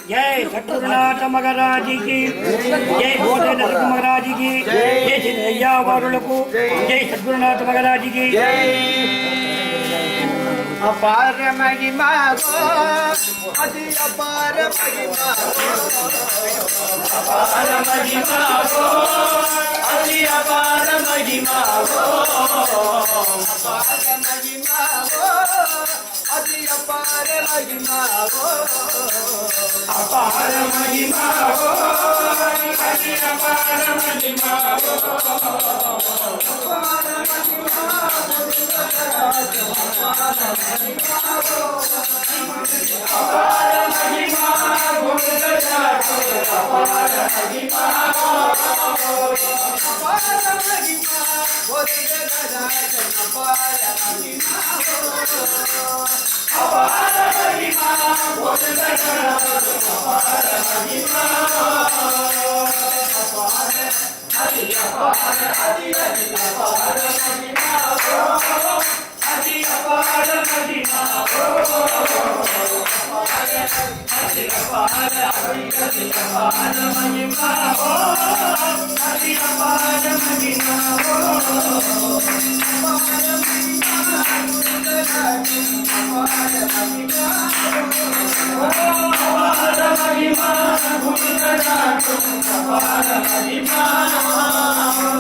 जय सद्गुरुनाथ महाराज की जय भोलेनाथ महाराज की जय सिद्धయ్య వారులకు जय सद्गुरुनाथ महाराज की अपार महिमा गो अति अपार महिमा अपार महिमा गो अति अपार महिमा गो अपार महिमा गो अति अपार महिमा गो अपार महिमा गो अति अपार महिमा गो अपार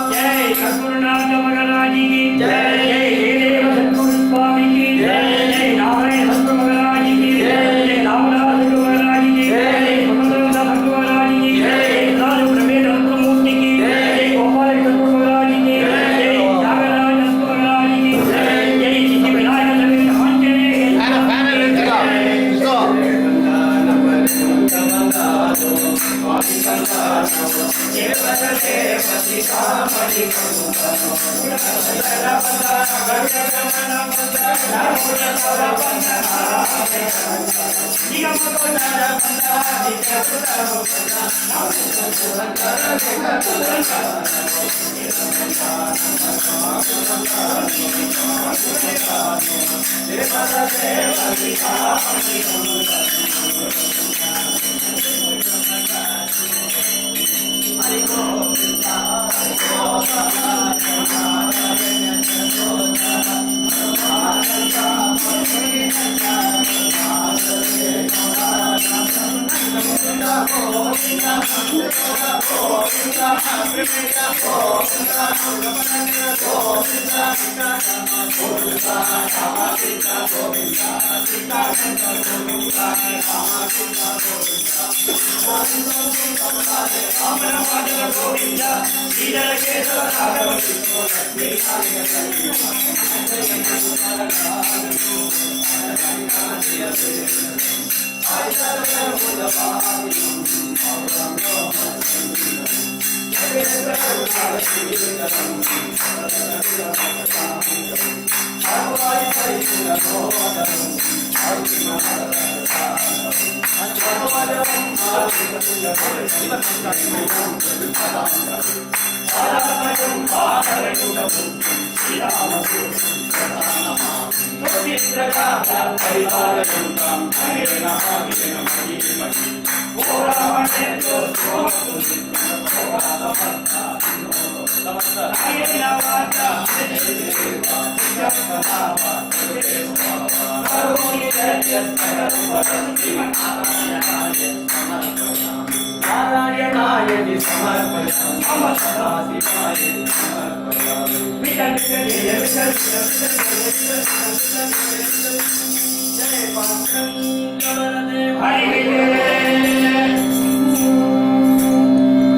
जय सद्गुरुनाथ महाराज की जय जय सद्गुरु स्वामी की जय नारायण सद्गुरु महाराज की जय रामदास महाराज की जय सुंदरदास महाराज की जय राज प्रवेद मूर्ति की जय गोपाल सद्गुरु महाराज की जय नागराज महाराज की जय जय सिद्धि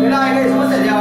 विनायक समेत आंजनेय